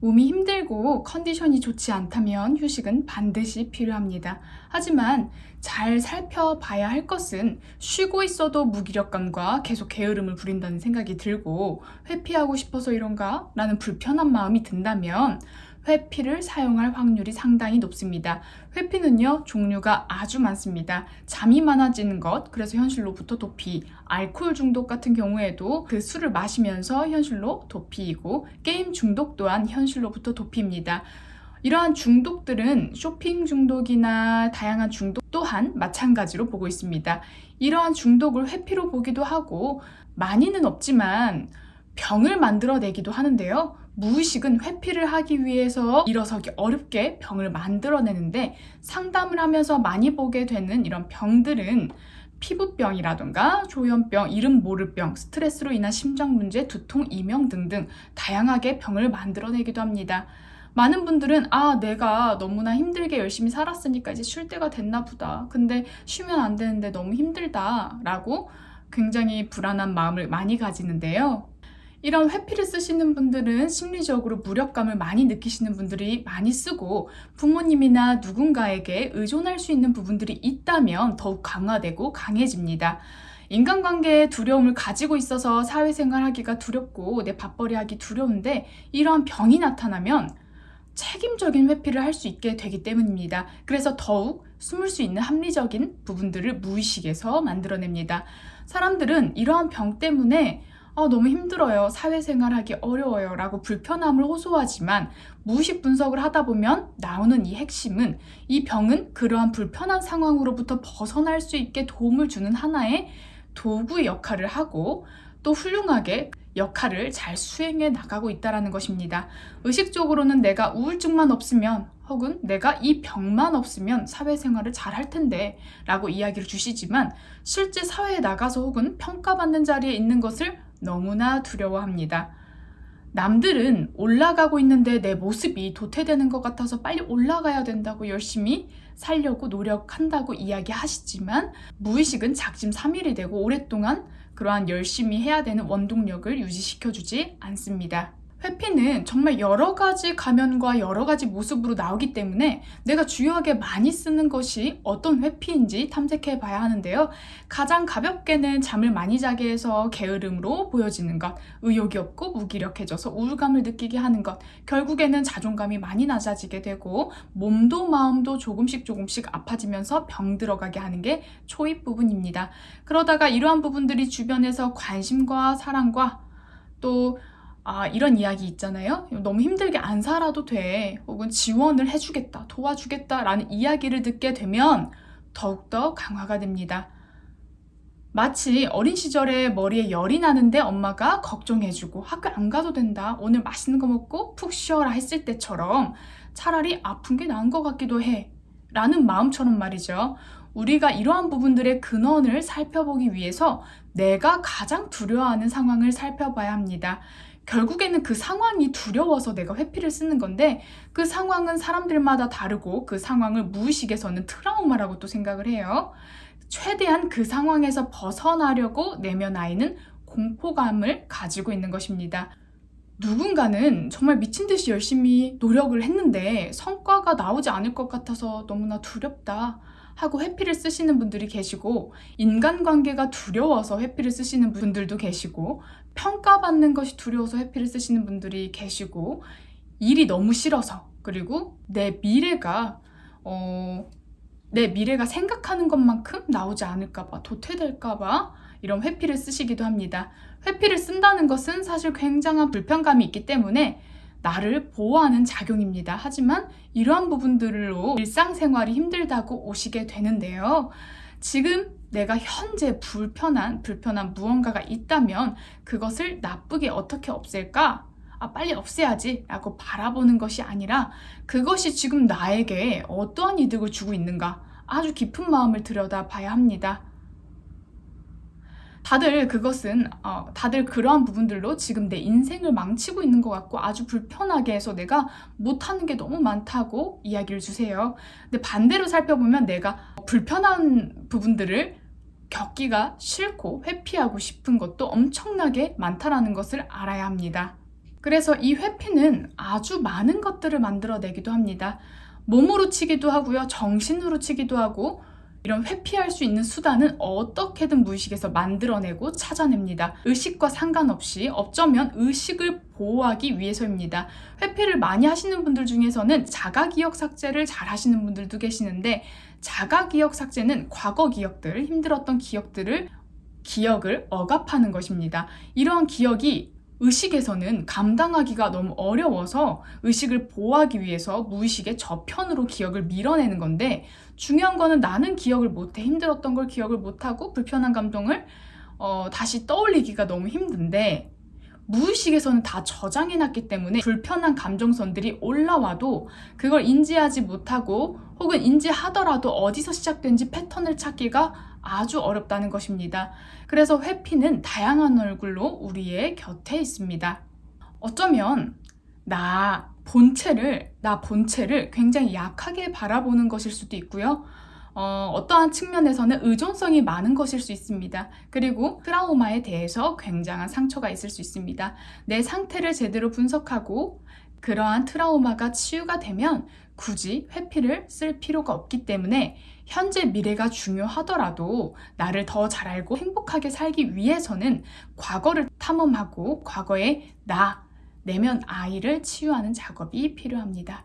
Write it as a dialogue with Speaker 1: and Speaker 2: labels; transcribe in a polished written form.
Speaker 1: 몸이 힘들고 컨디션이 좋지 않다면 휴식은 반드시 필요합니다. 하지만 잘 살펴봐야 할 것은 쉬고 있어도 무기력감과 계속 게으름을 부린다는 생각이 들고 회피하고 싶어서 이런가? 라는 불편한 마음이 든다면 회피를 사용할 확률이 상당히 높습니다. 회피는요, 종류가 아주 많습니다. 잠이 많아지는 것, 그래서 현실로부터 도피, 알코올 중독 같은 경우에도 그 술을 마시면서 현실로 도피이고, 게임 중독 또한 현실로부터 도피입니다. 이러한 중독들은 쇼핑 중독이나 다양한 중독 또한 마찬가지로 보고 있습니다. 이러한 중독을 회피로 보기도 하고, 많이는 없지만 병을 만들어내기도 하는데요. 무의식은 회피를 하기 위해서 일어서기 어렵게 병을 만들어내는데, 상담을 하면서 많이 보게 되는 이런 병들은 피부병이라던가 조현병, 이름 모를 병, 스트레스로 인한 심장문제, 두통, 이명 등등 다양하게 병을 만들어내기도 합니다. 많은 분들은 내가 너무나 힘들게 열심히 살았으니까 이제 쉴 때가 됐나 보다. 근데 쉬면 안 되는데 너무 힘들다 라고 굉장히 불안한 마음을 많이 가지는데요. 이런 회피를 쓰시는 분들은 심리적으로 무력감을 많이 느끼시는 분들이 많이 쓰고, 부모님이나 누군가에게 의존할 수 있는 부분들이 있다면 더욱 강화되고 강해집니다. 인간관계에 두려움을 가지고 있어서 사회생활하기가 두렵고 내 밥벌이 하기 두려운데, 이러한 병이 나타나면 책임적인 회피를 할 수 있게 되기 때문입니다. 그래서 더욱 숨을 수 있는 합리적인 부분들을 무의식에서 만들어냅니다. 사람들은 이러한 병 때문에 너무 힘들어요, 사회생활하기 어려워요 라고 불편함을 호소하지만, 무의식 분석을 하다 보면 나오는 이 핵심은, 이 병은 그러한 불편한 상황으로부터 벗어날 수 있게 도움을 주는 하나의 도구의 역할을 하고, 또 훌륭하게 역할을 잘 수행해 나가고 있다는 것입니다. 의식적으로는 내가 우울증만 없으면, 혹은 내가 이 병만 없으면 사회생활을 잘 할 텐데 라고 이야기를 주시지만, 실제 사회에 나가서 혹은 평가받는 자리에 있는 것을 너무나 두려워합니다. 남들은 올라가고 있는데 내 모습이 도태되는 것 같아서 빨리 올라가야 된다고 열심히 살려고 노력한다고 이야기하시지만, 무의식은 작심삼일이 되고 오랫동안 그러한 열심히 해야 되는 원동력을 유지시켜주지 않습니다. 회피는 정말 여러 가지 가면과 여러 가지 모습으로 나오기 때문에 내가 주요하게 많이 쓰는 것이 어떤 회피인지 탐색해 봐야 하는데요. 가장 가볍게는 잠을 많이 자게 해서 게으름으로 보여지는 것, 의욕이 없고 무기력해져서 우울감을 느끼게 하는 것, 결국에는 자존감이 많이 낮아지게 되고 몸도 마음도 조금씩 아파지면서 병 들어가게 하는 게 초입 부분입니다. 그러다가 이러한 부분들이 주변에서 관심과 사랑과 또 이런 이야기 있잖아요. 너무 힘들게 안 살아도 돼. 혹은 지원을 해주겠다, 도와주겠다 라는 이야기를 듣게 되면 더욱더 강화가 됩니다. 마치 어린 시절에 머리에 열이 나는데 엄마가 걱정해주고 학교 안 가도 된다, 오늘 맛있는 거 먹고 푹 쉬어라 했을 때처럼 차라리 아픈 게 나은 것 같기도 해 라는 마음처럼 말이죠. 우리가 이러한 부분들의 근원을 살펴보기 위해서 내가 가장 두려워하는 상황을 살펴봐야 합니다. 결국에는 그 상황이 두려워서 내가 회피를 쓰는 건데, 그 상황은 사람들마다 다르고 그 상황을 무의식에서는 트라우마라고 또 생각을 해요. 최대한 그 상황에서 벗어나려고 내면 아이는 공포감을 가지고 있는 것입니다. 누군가는 정말 미친 듯이 열심히 노력을 했는데 성과가 나오지 않을 것 같아서 너무나 두렵다 하고 회피를 쓰시는 분들이 계시고, 인간관계가 두려워서 회피를 쓰시는 분들도 계시고, 평가받는 것이 두려워서 회피를 쓰시는 분들이 계시고, 일이 너무 싫어서, 그리고 내 미래가 생각하는 것만큼 나오지 않을까봐, 도태될까봐 이런 회피를 쓰시기도 합니다. 회피를 쓴다는 것은 사실 굉장한 불편감이 있기 때문에 나를 보호하는 작용입니다. 하지만 이러한 부분들로 일상생활이 힘들다고 오시게 되는데요. 지금 내가 현재 불편한 무언가가 있다면 그것을 나쁘게 어떻게 없앨까? 빨리 없애야지 라고 바라보는 것이 아니라, 그것이 지금 나에게 어떠한 이득을 주고 있는가, 아주 깊은 마음을 들여다봐야 합니다. 다들 그러한 부분들로 지금 내 인생을 망치고 있는 것 같고 아주 불편하게 해서 내가 못하는 게 너무 많다고 이야기를 주세요. 근데 반대로 살펴보면 내가 불편한 부분들을 겪기가 싫고 회피하고 싶은 것도 엄청나게 많다라는 것을 알아야 합니다. 그래서 이 회피는 아주 많은 것들을 만들어내기도 합니다. 몸으로 치기도 하고요, 정신으로 치기도 하고, 이런 회피할 수 있는 수단은 어떻게든 무의식에서 만들어내고 찾아냅니다. 의식과 상관없이 어쩌면 의식을 보호하기 위해서입니다. 회피를 많이 하시는 분들 중에서는 자가기억 삭제를 잘 하시는 분들도 계시는데, 자가기억 삭제는 과거 기억들, 힘들었던 기억을 억압하는 것입니다. 이러한 기억이 의식에서는 감당하기가 너무 어려워서 의식을 보호하기 위해서 무의식의 저편으로 기억을 밀어내는 건데, 중요한 거는 나는 기억을 못해. 힘들었던 걸 기억을 못하고 불편한 감정을 다시 떠올리기가 너무 힘든데, 무의식에서는 다 저장해놨기 때문에 불편한 감정선들이 올라와도 그걸 인지하지 못하고, 혹은 인지하더라도 어디서 시작된지 패턴을 찾기가 아주 어렵다는 것입니다. 그래서 회피는 다양한 얼굴로 우리의 곁에 있습니다. 어쩌면 나 본체를 굉장히 약하게 바라보는 것일 수도 있고요. 어떠한 측면에서는 의존성이 많은 것일 수 있습니다. 그리고 트라우마에 대해서 굉장한 상처가 있을 수 있습니다. 내 상태를 제대로 분석하고 그러한 트라우마가 치유가 되면 굳이 회피를 쓸 필요가 없기 때문에, 현재 미래가 중요하더라도 나를 더 잘 알고 행복하게 살기 위해서는 과거를 탐험하고 과거의 내면 아이를 치유하는 작업이 필요합니다.